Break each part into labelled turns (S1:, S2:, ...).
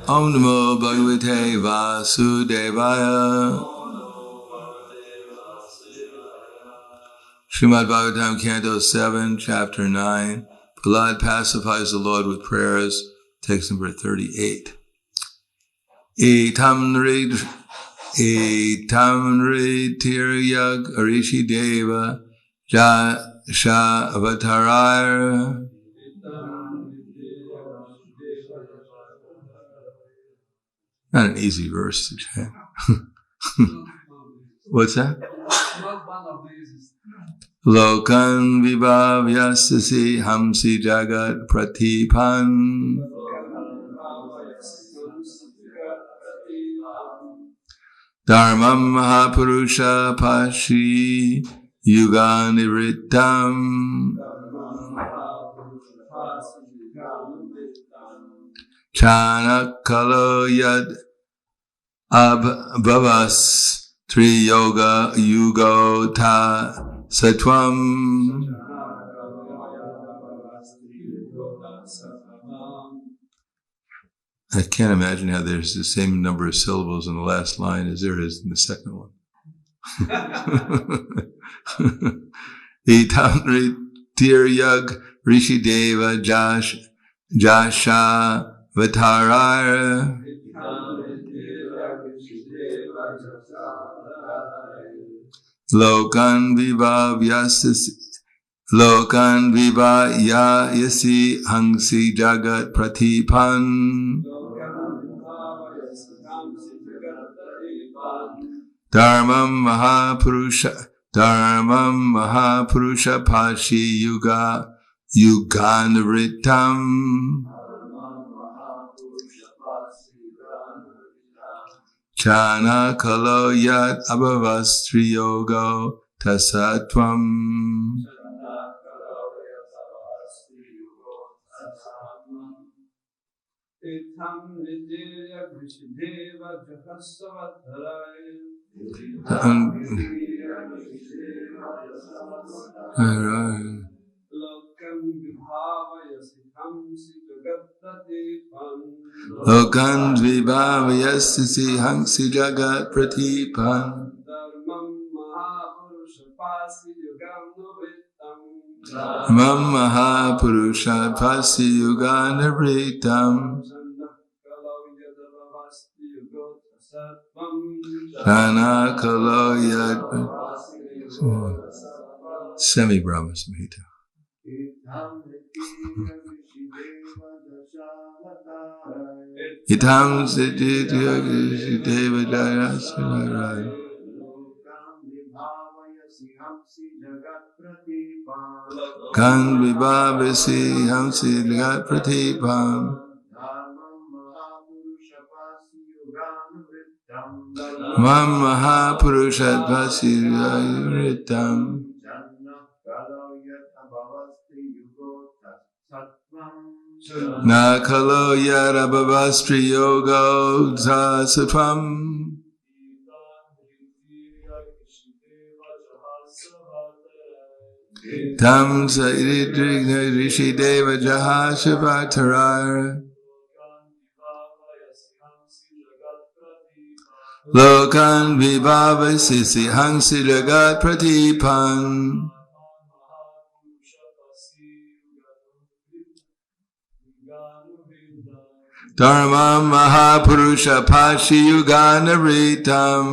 S1: Om Namo Bhagavate Vasudevaya. Srimad Bhagavatam, Canto 7, Chapter 9. Prahlad pacifies the Lord with prayers. Text number 38. Etam Rityag Rishi Deva Jasha Avataraya. Not an easy verse to chant. What's that? Lokan vibhavyasasi hamsi jagat pratipan. Dharmam mahapurusha pashi yuga nivrittam. Chanakalo yad abhavas triyoga yugo ta satvam. I can't imagine how there's the same number of syllables in the last line as there is in the second one. Itam Tiryag Rishi Deva Jasha Vataraya. Lokan vibhavyasi hangsi jagat pratipan. Dharmam mahapurusha pashi yuganritam. Chana kalo yat abhavastriyogo tasatvam. Lokan vibhavyasi hangsi jagat pratipan. Mam mahapurusha pasi yuganavritam. Nana kalo yad. Semi-Brahma Samhita. Itam Siddhya Deva Jayasvaraya. Kan vibhavasi hamsi jagat pratipam. Mam mahapurushat pasi yuganavritam. Na kalo yada bhavastri yogo tasatvam. Tam saididrigna rishi deva jahashavataraya. Lokan vibhavasi hangsi jagat pratipan. Dharma mahapurusha pashi yuganavritam.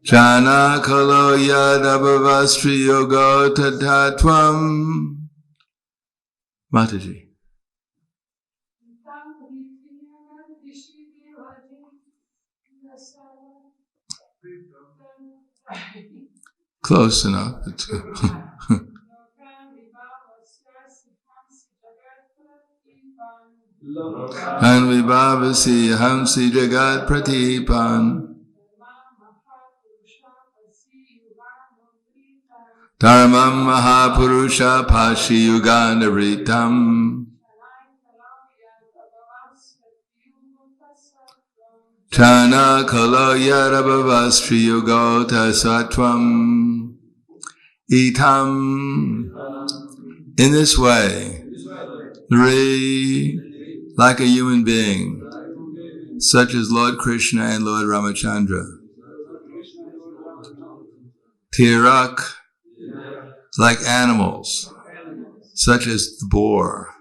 S1: Jana kalo yadabhavastri yogo tatatvam. Mataji. Close enough. It's and vibhavasi hamsi jagat pratipan. Dharmam mahapurusha pashi yuganavritam. Chana kalo yarabhavastri yogota satvam. Itam. In this way, 3. Like a human being, such as Lord Krishna and Lord Ramachandra. Tirak, like animals, such as the boar.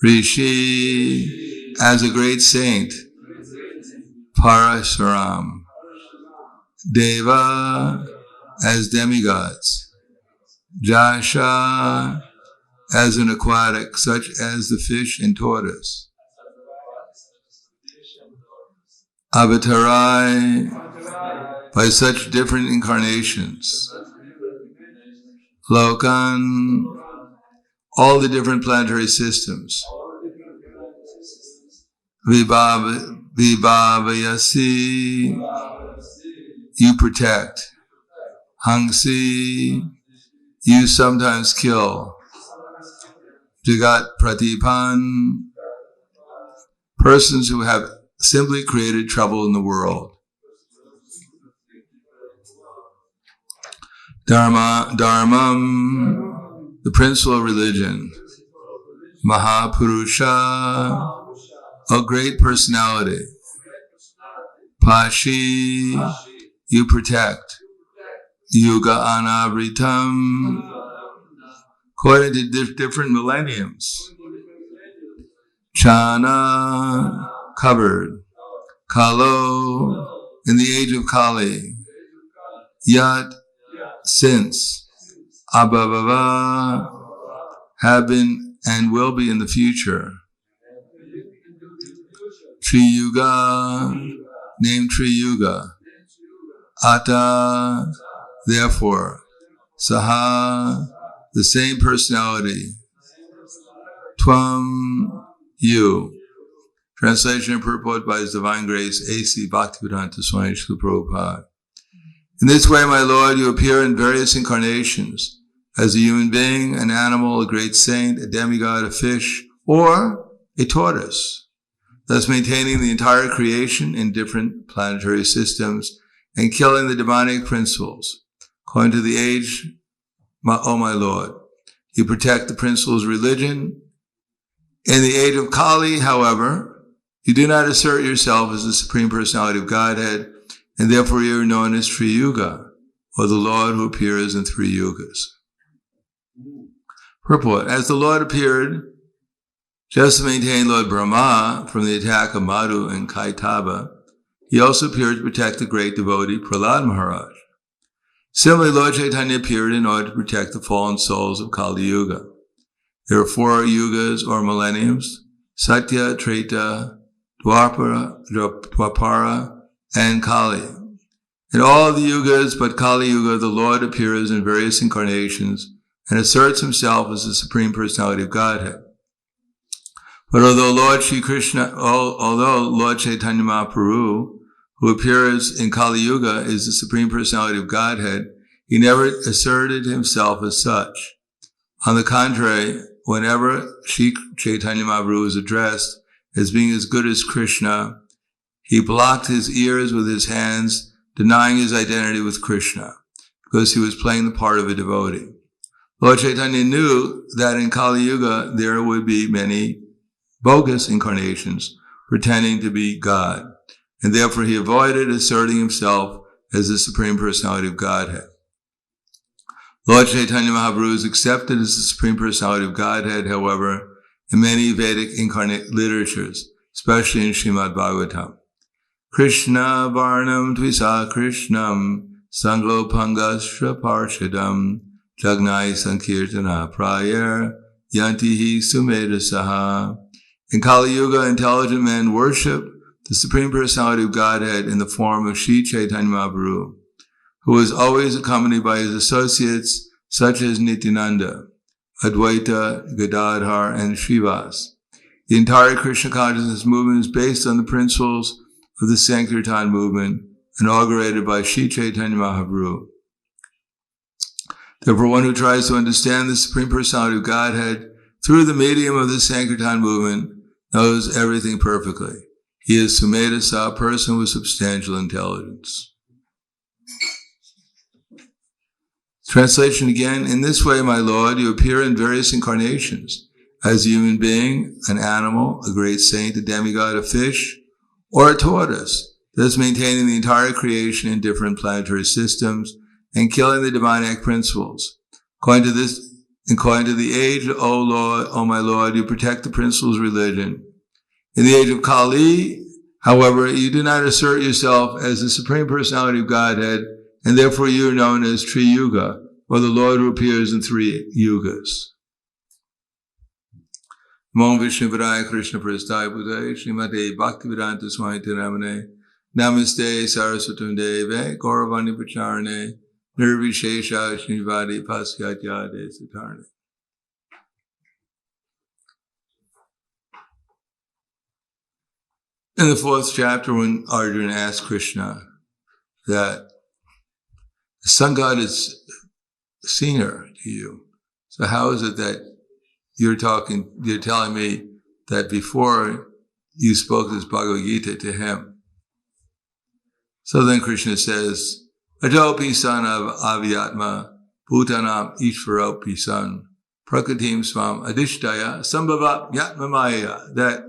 S1: Rishi, as a great saint. Parashuram. Deva, as demigods. Jasha, as an aquatic, such as the fish and tortoise. Avatarai, by such different incarnations. Lokan, all the different planetary systems. Vibhavayasi, you protect. Hangsi, you sometimes kill. Jagat Pratipan, persons who have simply created trouble in the world. Dharmam, the principle of religion. Mahapurusha, a great personality. Pashi, you protect. Yuga Anavritam, according to different millenniums. Chana, covered. Kalo, in the age of Kali. Yat, since. Abhavava, have been and will be in the future. Triyuga, named Triyuga. Ata, therefore. Saha, the same personality. Tvam, you. Translation and purport by His Divine Grace, A.C. Bhaktivedanta Swami Srila Prabhupada. In this way, my Lord, you appear in various incarnations, as a human being, an animal, a great saint, a demigod, a fish, or a tortoise, thus maintaining the entire creation in different planetary systems and killing the demonic principles. According to the age, O my Lord, you protect the principles of religion. In the age of Kali, however, you do not assert yourself as the Supreme Personality of Godhead, and therefore you are known as Triyuga, or the Lord who appears in 3 yugas. Purport. As the Lord appeared just to maintain Lord Brahma from the attack of Madhu and Kaitaba, he also appeared to protect the great devotee Prahlad Maharaj. Similarly, Lord Chaitanya appeared in order to protect the fallen souls of Kali Yuga. There are 4 yugas or millenniums: Satya, Treta, Dwapara, and Kali. In all the yugas but Kali Yuga, the Lord appears in various incarnations and asserts himself as the Supreme Personality of Godhead. But although Lord Chaitanya Mahaprabhu, who appears in Kali Yuga, is the Supreme Personality of Godhead, he never asserted himself as such. On the contrary, whenever Sri Chaitanya Mahaprabhu is addressed as being as good as Krishna, he blocked his ears with his hands, denying his identity with Krishna, because he was playing the part of a devotee. Lord Chaitanya knew that in Kali Yuga there would be many bogus incarnations pretending to be God, and therefore he avoided asserting himself as the Supreme Personality of Godhead. Lord Chaitanya Mahaprabhu is accepted as the Supreme Personality of Godhead, however, in many Vedic incarnate literatures, especially in Srimad Bhagavatam. Krishna Varnam Tvisa Krishnam Sanglopangasra Parshadam Jagnai Sankirtana Prayer Yantihi Sumedasaha. In Kali Yuga, intelligent men worship the Supreme Personality of Godhead in the form of Sri Chaitanya Mahaprabhu, who is always accompanied by his associates such as Nityananda, Advaita, Gadadhar, and Srivas. The entire Krishna consciousness movement is based on the principles of the Sankirtan movement, inaugurated by Sri Chaitanya Mahaprabhu. Therefore, one who tries to understand the Supreme Personality of Godhead through the medium of the Sankirtan movement knows everything perfectly. He is Sumedasa, a person with substantial intelligence. Translation again. In this way, my Lord, you appear in various incarnations as a human being, an animal, a great saint, a demigod, a fish, or a tortoise, thus maintaining the entire creation in different planetary systems and killing the demoniac principles. According to the age, O Lord, O my Lord, you protect the principles of religion. In the age of Kali, however, you do not assert yourself as the Supreme Personality of Godhead, and therefore you are known as Tri-Yuga, or the Lord who appears in 3 yugas. Namo Vishnu Padaya Krishna Prasthaya Bhutaya Srimate Bhaktivedanta Swami Namane Namaste Saraswatam Deve Gauravani Pacharane Nirvishesha Shrivadi Pasyatyade Satarne. In the 4th chapter, when Arjuna asked Krishna that the sun god is senior to you, so how is it that you're telling me that before you spoke this Bhagavad Gita to him? So then Krishna says, Ajopi son of Avyatma, Bhutanam Ishvaropi son, Prakatim Swam Adishtaya, Sambhava Yatma Maya, that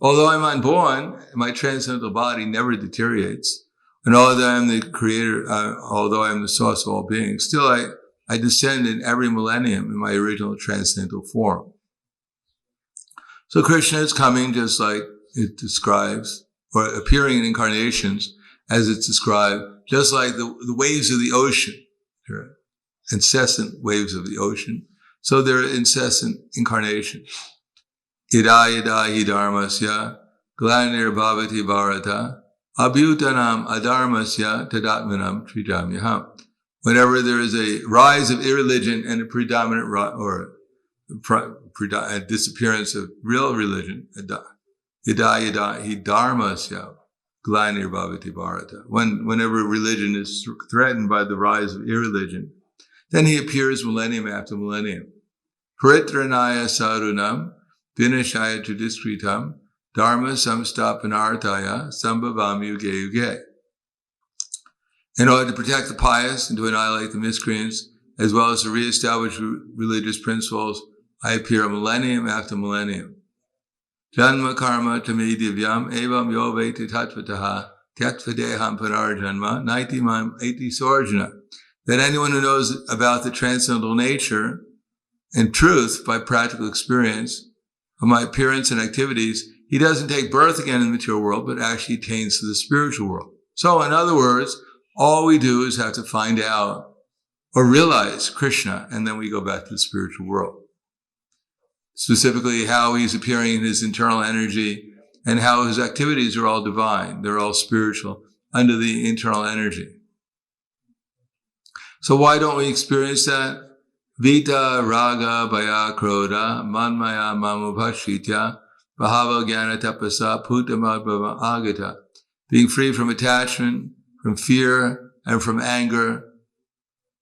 S1: although I'm unborn, my transcendental body never deteriorates, and although I'm the creator, although I'm the source of all beings, still I descend in every millennium in my original transcendental form. So Krishna is coming just like it describes, or appearing in incarnations as it's described, just like the waves of the ocean. There are incessant waves of the ocean. So there are incessant incarnations. Yada yada hi dharmasya, glanir bhavati bharata, abhyutanam adharmasya tadatmanam trijamyaham. Whenever there is a rise of irreligion and a predominant disappearance of real religion, yada yada hi dharmasya, glanir bhavati bharata. Whenever religion is threatened by the rise of irreligion, then he appears millennium after millennium. Paritranaya sarunam, vinashaya judiskritam, dharma samstapanartaya, sambhavam yuge yuge. In order to protect the pious and to annihilate the miscreants, as well as to reestablish religious principles, I appear millennium after millennium. Janma karma tami divyam evam yoveti tatvataha tyatvadeham panarjanma naiti mam eti sorjana. That anyone who knows about the transcendental nature and truth by practical experience of my appearance and activities, he doesn't take birth again in the material world, but actually attains to the spiritual world. So in other words, all we do is have to find out or realize Krishna, and then we go back to the spiritual world. Specifically, how he's appearing in his internal energy and how his activities are all divine. They're all spiritual under the internal energy. So why don't we experience that? Vita, raga, bhaya, krodha, manmaya, mamupashitya, bhava, jnana, tapasa, putamabhava, agata. Being free from attachment, from fear, and from anger.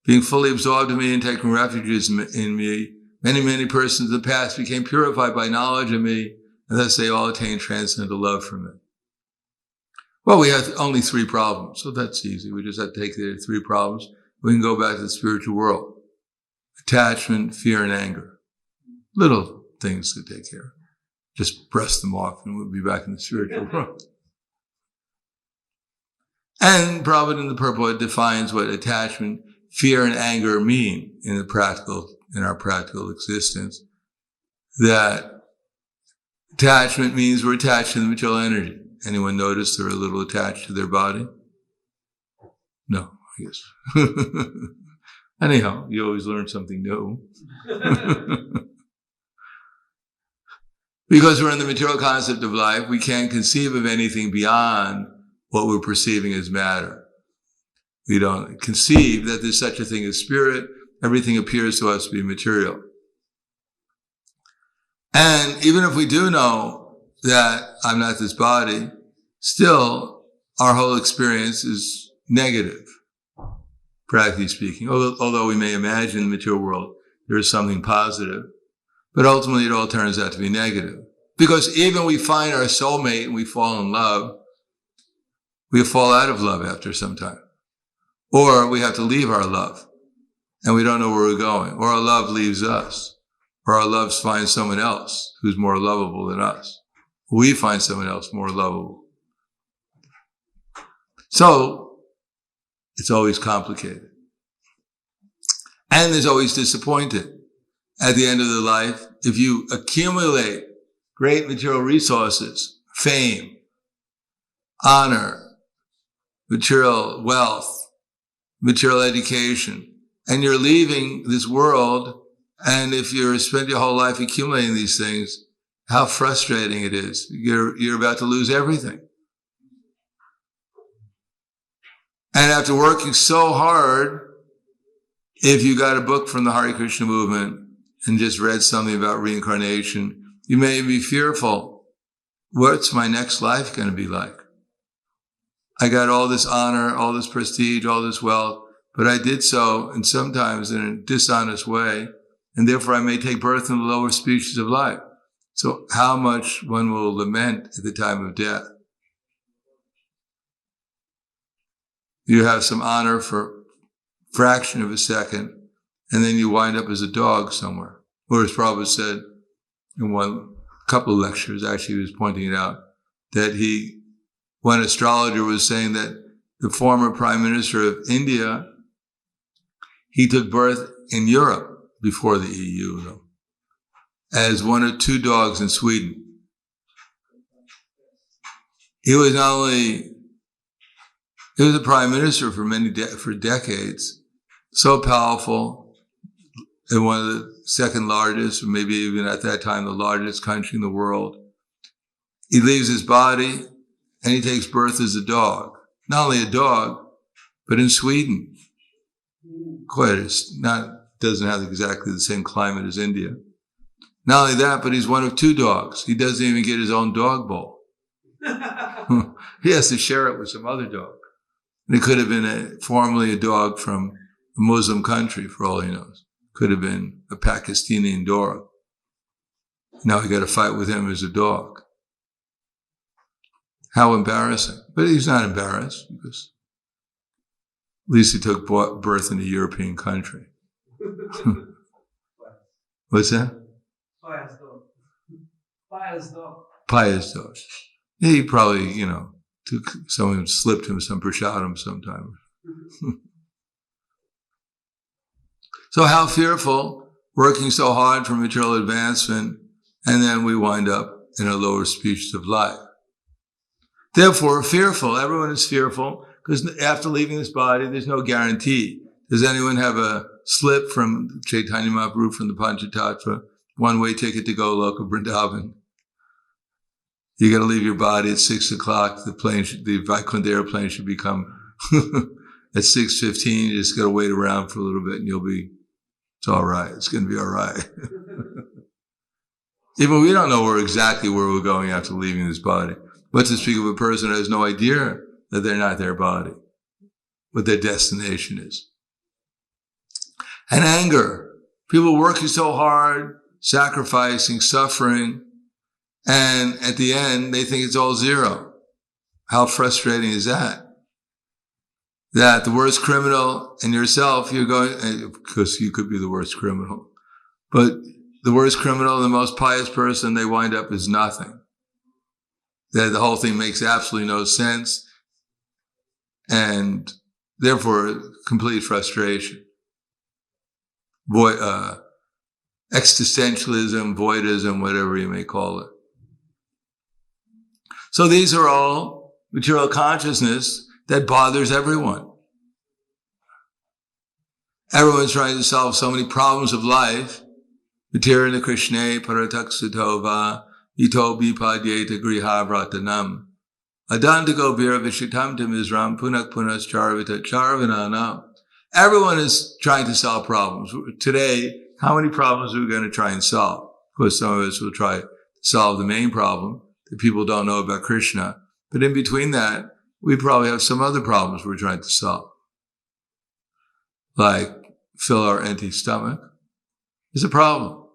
S1: Being fully absorbed in me and taking refuge in me. Many persons in the past became purified by knowledge of me, and thus they all attained transcendental love from me. Well, we have only 3 problems, so that's easy. We just have to take the 3 problems. We can go back to the spiritual world. Attachment, fear, and anger. Little things to take care of. Just brush them off and we'll be back in the spiritual world. And Prabhupada in the purport defines what attachment, fear, and anger mean in our practical existence. That attachment means we're attached to the material energy. Anyone notice they're a little attached to their body? No, I guess. Anyhow, you always learn something new. Because we're in the material concept of life, we can't conceive of anything beyond what we're perceiving as matter. We don't conceive that there's such a thing as spirit. Everything appears to us to be material. And even if we do know that I'm not this body, still our whole experience is negative, practically speaking. Although we may imagine in the material world there is something positive, but ultimately it all turns out to be negative. Because even we find our soulmate and we fall in love, we fall out of love after some time. Or we have to leave our love and we don't know where we're going. Or our love leaves us. or our loves find someone else who's more lovable than us. We find someone else more lovable. So, it's always complicated. And there's always disappointed. At the end of the life, if you accumulate great material resources, fame, honor, material wealth, material education, and you're leaving this world, and if you spend your whole life accumulating these things, how frustrating it is. You're about to lose everything. And after working so hard, if you got a book from the Hare Krishna movement and just read something about reincarnation, you may be fearful. What's my next life going to be like? I got all this honor, all this prestige, all this wealth, but I did so, and sometimes in a dishonest way, and therefore I may take birth in the lower species of life. So how much one will lament at the time of death? You have some honor for a fraction of a second, and then you wind up as a dog somewhere. Or as Prabhupada said in couple of lectures, actually he was pointing it out, that one astrologer was saying that the former Prime Minister of India, he took birth in Europe before the EU, though, as one of two dogs in Sweden. He was a prime minister for decades, so powerful, and one of the second largest, or maybe even at that time the largest country in the world. He leaves his body and he takes birth as a dog. Not only a dog, but in Sweden. Doesn't have exactly the same climate as India. Not only that, but he's one of two dogs. He doesn't even get his own dog bowl. He has to share it with some other dog. And it could have been formerly a dog from a Muslim country, for all he knows. Could have been a Pakistani dog. Now we got to fight with him as a dog. How embarrassing. But he's not embarrassed, because at least he took birth in a European country. What's that?
S2: Pious dog. Pious dog.
S1: Pious dog. Yeah, he probably, someone slipped him some prasadam sometime. So how fearful, working so hard for material advancement, and then we wind up in a lower species of life. Therefore, fearful. Everyone is fearful, because after leaving this body, there's no guarantee. Does anyone have a slip from Chaitanya Mahaprabhu from the Panchatattva, one-way ticket to Goloka Vrindavan? You got to leave your body at 6 o'clock. The Vaikuntha airplane should become at 6:15. You just got to wait around for a little bit, and it's all right. It's going to be all right. Even we don't know exactly where we're going after leaving this body. What to speak of a person who has no idea that they're not their body, what their destination is. And anger. People working so hard, sacrificing, suffering, and at the end, they think it's all zero. How frustrating is that? That the worst criminal and yourself, because you could be the worst criminal, but the worst criminal, the most pious person, they wind up as nothing. That the whole thing makes absolutely no sense, and therefore complete frustration. Existentialism, voidism, whatever you may call it. So these are all material consciousness that bothers everyone. Everyone's trying to solve so many problems of life. Vitirana Krishna parataksutova ito bipadyeta grihavratanam adantago vira vishitam tamizram punak punas charvita charvanana. Everyone is trying to solve problems. Today, how many problems are we going to try and solve? Of course, some of us will try to solve the main problem, that people don't know about Krishna. But in between that, we probably have some other problems we're trying to solve. Like fill our empty stomach. It's a problem.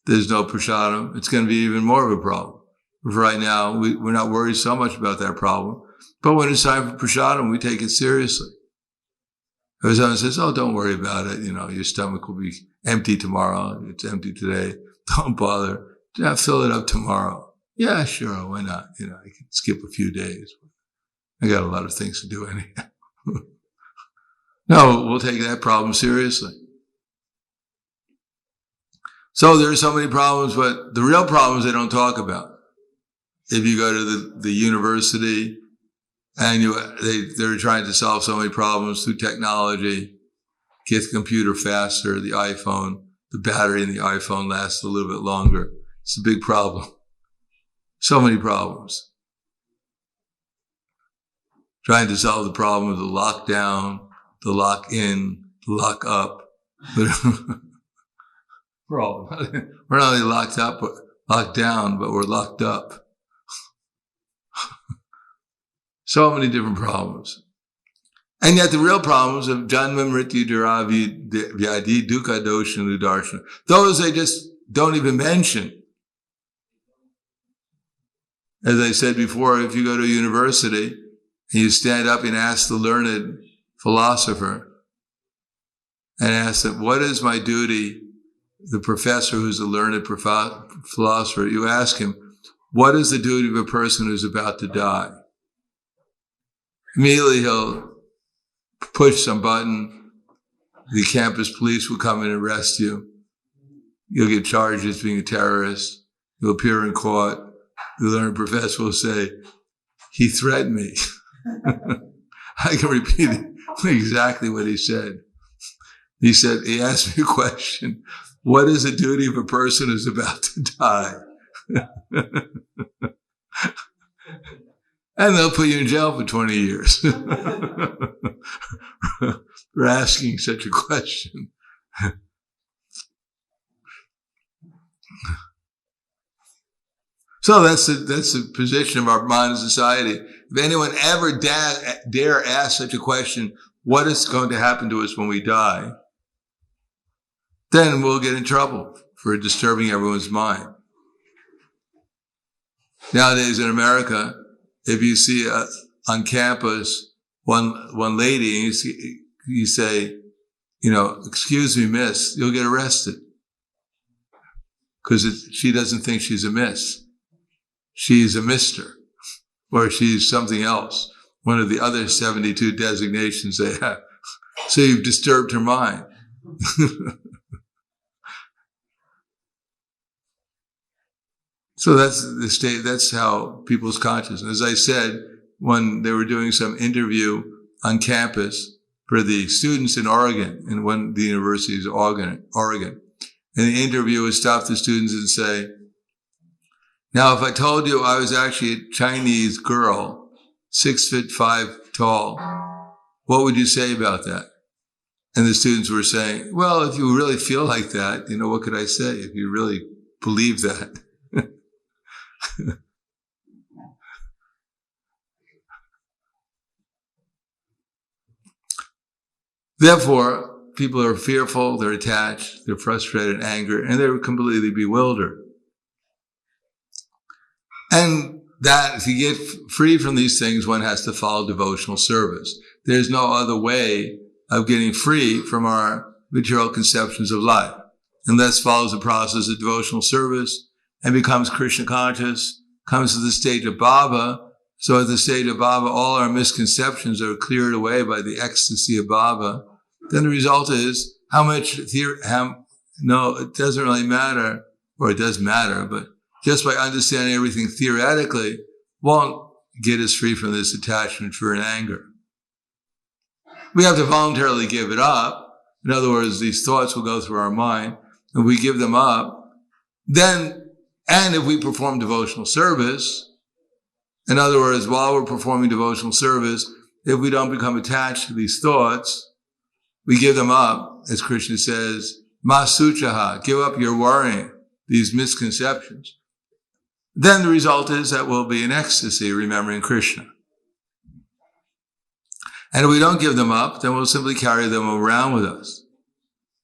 S1: There's no prasadam. It's going to be even more of a problem. For right now, we're not worried so much about that problem. But when it's time for prasadam, we take it seriously. If someone says, oh, don't worry about it. Your stomach will be empty tomorrow. It's empty today. Don't bother. I'll fill it up tomorrow. Yeah, sure, why not? I can skip a few days. I got a lot of things to do anyhow. No, we'll take that problem seriously. So there are so many problems, but the real problems they don't talk about. If you go to the university and they're trying to solve so many problems through technology, get the computer faster, the iPhone, the battery in the iPhone lasts a little bit longer. It's a big problem. So many problems. Trying to solve the problem of the lockdown, the lock in, the lock up. Problem. We're not only locked up, but locked down, but we're locked up. So many different problems. And yet the real problems of Janma Mrityu Jara Vyadi Dukkha Dosha Nudarshana, those they just don't even mention. As I said before, if you go to a university and you stand up and ask the learned philosopher and ask them, what is my duty? The professor who's a learned philosopher, you ask him, what is the duty of a person who's about to die? Immediately he'll push some button. The campus police will come and arrest you. You'll get charged as being a terrorist. You'll appear in court. The learned professor will say, he threatened me. I can repeat exactly what he said. He said, he asked me a question. What is the duty of a person who's about to die? And they'll put you in jail for 20 years for asking such a question. So that's the position of our modern society. If anyone ever dare ask such a question, what is going to happen to us when we die? Then we'll get in trouble for disturbing everyone's mind. Nowadays in America, if you see on campus one lady and you say, excuse me, miss, you'll get arrested. Because she doesn't think she's a miss. She's a mister. Or she's something else. One of the other 72 designations they have. So you've disturbed her mind. So that's the state, that's how people's consciousness. As I said, when they were doing some interview on campus for the students in Oregon, in one of the universities of Oregon, and the interviewer would stop the students and say, now if I told you I was actually a Chinese girl, 6'5" tall, what would you say about that? And the students were saying, well, if you really feel like that, what could I say if you really believe that? Therefore, people are fearful, they're attached, they're frustrated, angry, and they're completely bewildered. And that to get free from these things, one has to follow devotional service. There's no other way of getting free from our material conceptions of life. And thus follows the process of devotional service and becomes Krishna conscious, comes to the stage of Bhava. So at the stage of Bhava, all our misconceptions are cleared away by the ecstasy of Bhava. Then the result is it doesn't really matter, or it does matter, but just by understanding everything theoretically won't get us free from this attachment, fear, and anger. We have to voluntarily give it up. In other words, these thoughts will go through our mind. If we give them up, then, and if we perform devotional service, in other words, while we're performing devotional service, if we don't become attached to these thoughts, we give them up, as Krishna says, masuchaha, give up your worrying, these misconceptions. Then the result is that we'll be in ecstasy, remembering Krishna. And if we don't give them up, then we'll simply carry them around with us.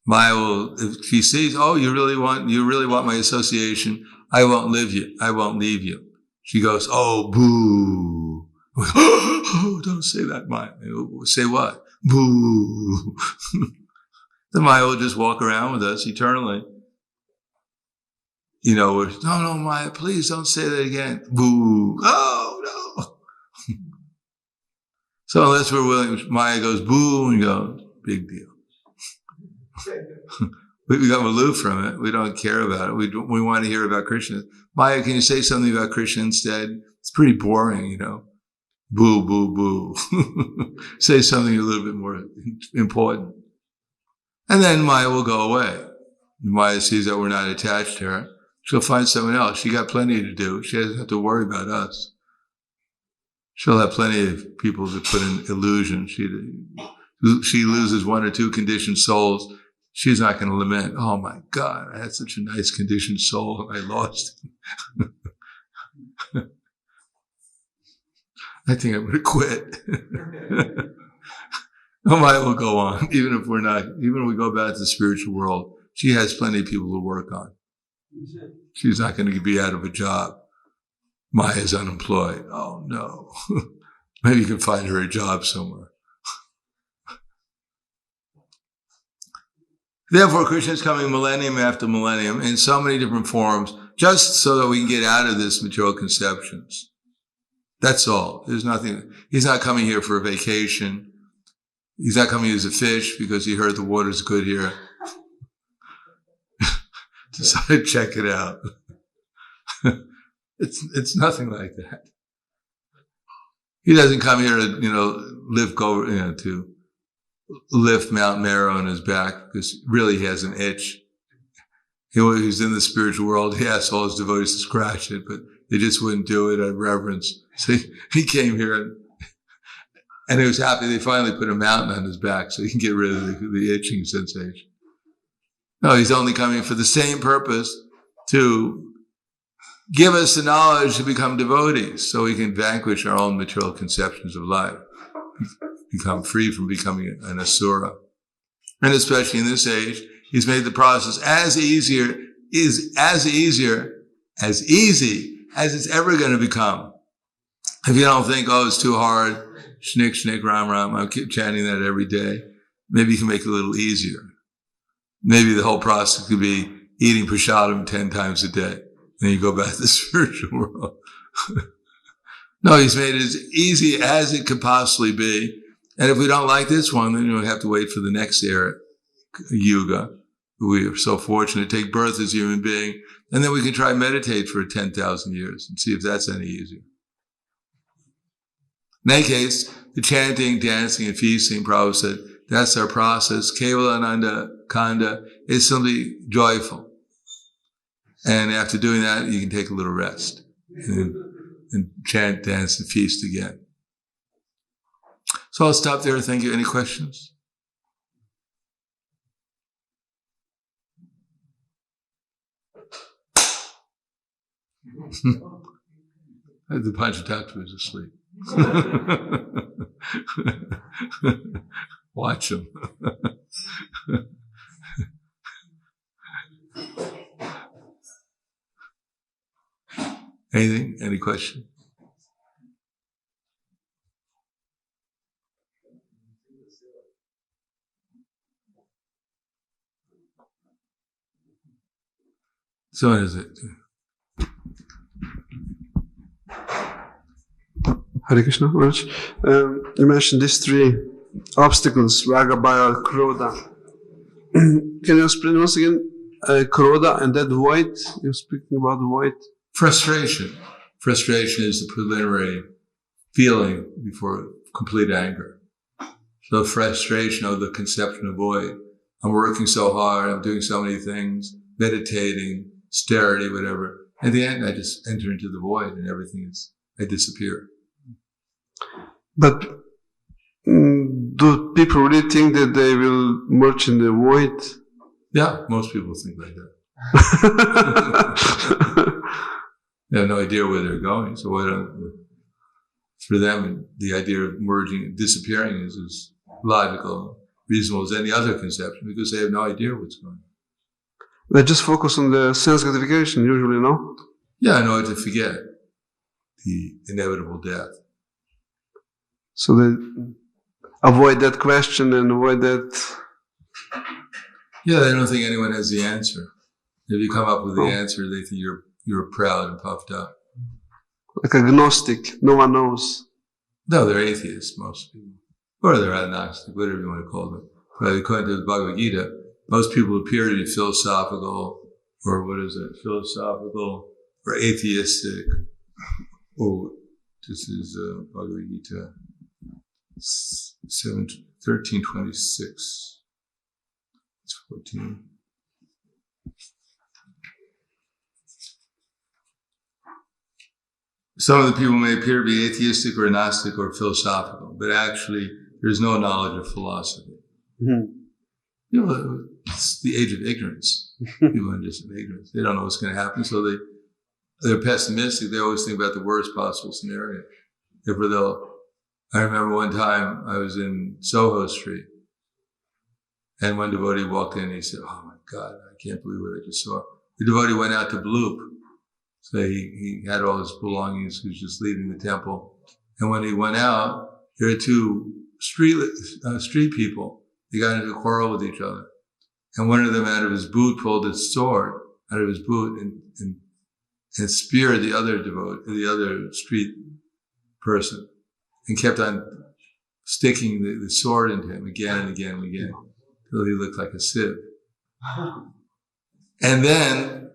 S1: Maya will, if she sees, oh, you really want my association, I won't leave you. She goes, oh, boo. Oh, don't say that, Maya. Say what? Boo. The Maya will just walk around with us eternally. no, Maya, please don't say that again. Boo. Oh, no. So unless we're willing, Maya goes, boo, and we go, big deal. We become aloof from it. We don't care about it. We want to hear about Krishna. Maya, can you say something about Krishna instead? It's pretty boring, Boo, boo, boo. Say something a little bit more important. And then Maya will go away. Maya sees that we're not attached to her. She'll find someone else. She got plenty to do. She doesn't have to worry about us. She'll have plenty of people to put in illusion. She loses one or two conditioned souls. She's not going to lament, oh my God, I had such a nice conditioned soul and I lost it. I think I'm going to quit. Maya will go on, even if we go back to the spiritual world. She has plenty of people to work on. She's not going to be out of a job. Maya's unemployed. Oh no. Maybe you can find her a job somewhere. Therefore, Krishna is coming millennium after millennium in so many different forms, just so that we can get out of this material conceptions. That's all. There's nothing. He's not coming here for a vacation. He's not coming as a fish because he heard the water's good here. Decided to check it out. It's nothing like that. He doesn't come here to, to lift Mount Meru on his back because really he has an itch. He's in the spiritual world. He asked all his devotees to scratch it, but they just wouldn't do it out of reverence. So he came here and he was happy they finally put a mountain on his back so he can get rid of the itching sensation. No, he's only coming for the same purpose, to give us the knowledge to become devotees so we can vanquish our own material conceptions of life, become free from becoming an asura. And especially in this age, he's made the process as easy as it's ever going to become. If you don't think, oh, it's too hard, shnik, shnik, ram, ram, I keep chanting that every day, maybe you can make it a little easier. Maybe the whole process could be eating prasadam 10 times a day. Then you go back to the spiritual world. No, he's made it as easy as it could possibly be. And if we don't like this one, then we have to wait for the next era, yuga. We are so fortunate to take birth as a human being. And then we can try meditate for 10,000 years and see if that's any easier. In any case, the chanting, dancing, and feasting, Prabhupada said, that's our process. Kevalananda Kanda is simply joyful. And after doing that, you can take a little rest and chant, dance, and feast again. So I'll stop there. Thank you. Any questions? The Panchatattva is asleep. Watch him. Anything? Any question? So what is it?
S3: Hare Krishna, Maharaj. You mentioned these three obstacles, raga, bhaya, krodha. Can you explain once again krodha and that void? You're speaking about the void.
S1: Frustration. Frustration is the preliminary feeling before complete anger. So frustration of the conception of void. I'm working so hard, I'm doing so many things, meditating, austerity, whatever. At the end, I just enter into the void and I disappear.
S3: But do people really think that they will merge in the void?
S1: Yeah, most people think like that. They have no idea where they're going. So for them, the idea of merging, disappearing is as logical, reasonable as any other conception because they have no idea what's going on.
S3: They just focus on the sense gratification usually, no?
S1: Yeah, in order to forget the inevitable death.
S3: So they avoid that question and avoid that.
S1: Yeah, they don't think anyone has the answer. If you come up with the answer, they think you're proud and puffed up.
S3: Like agnostic, no one knows.
S1: No, they're atheists, most people. Or they're agnostic, whatever you want to call them. But according to the Bhagavad Gita, most people appear to be philosophical, or what is it? Philosophical, or atheistic. Oh, this is Bhagavad Gita 13:26. It's 14. Some of the people may appear to be atheistic or agnostic or philosophical, but actually there's no knowledge of philosophy.
S3: Mm-hmm.
S1: You know, it's the age of ignorance. People are just in ignorance. They don't know what's going to happen, so they're pessimistic. They always think about the worst possible scenario. I remember one time I was in Soho Street, and one devotee walked in and he said, "Oh my God, I can't believe what I just saw." The devotee went out to bloop. So he had all his belongings. He was just leaving the temple. And when he went out, there were two street people. They got into a quarrel with each other. And one of them out of his boot pulled his sword out of his boot and speared the other street person, and kept on sticking the sword into him again and again and again until he looked like a sieve. And then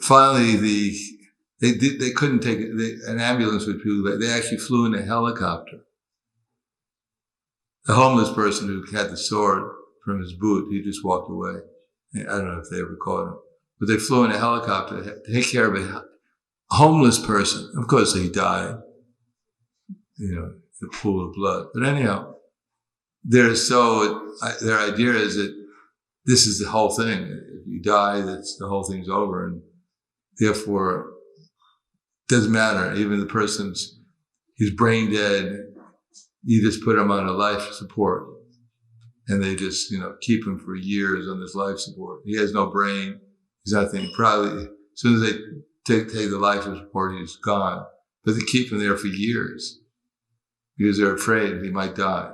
S1: finally, they couldn't take it. An ambulance would do. They actually flew in a helicopter. The homeless person who had the sword from his boot, he just walked away. I don't know if they ever caught him, but they flew in a helicopter to take care of a homeless person. Of course, he died. You know, in a pool of blood. But anyhow, their idea is that this is the whole thing. If you die, the whole thing's over, and therefore, it doesn't matter. Even the he's brain dead. You just put him on a life support, and they just, keep him for years on this life support. He has no brain. He's nothing. Probably, as soon as they take the life support, he's gone. But they keep him there for years because they're afraid he might die.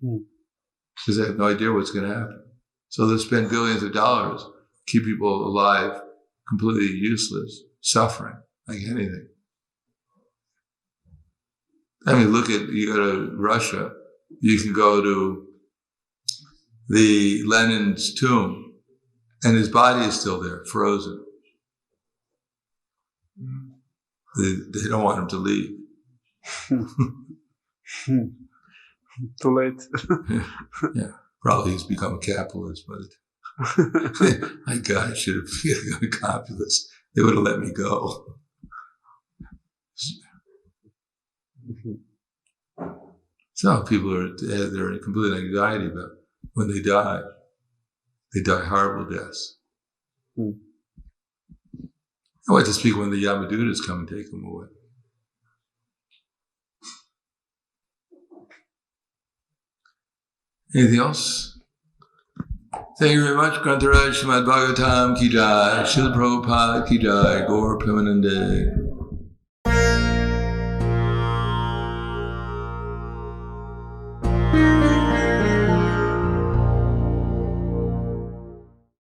S1: Because they have no idea what's going to happen. So they'll spend billions of dollars, keep people alive, completely useless, suffering, like anything. I mean, you go to Russia, you can go to the Lenin's tomb, and his body is still there, frozen. They don't want him to leave.
S3: Too late.
S1: Yeah, probably he's become a capitalist, but my God, I should have become a capitalist. They would have let me go. So people they're in complete anxiety about when they die horrible deaths. I want to speak when the Yamadutas come and take them away. Anything else? Thank you very much. Grantaraj Srimad Bhagavatam ki jai, Srila Prabhupada ki jai, Gaur Premanande.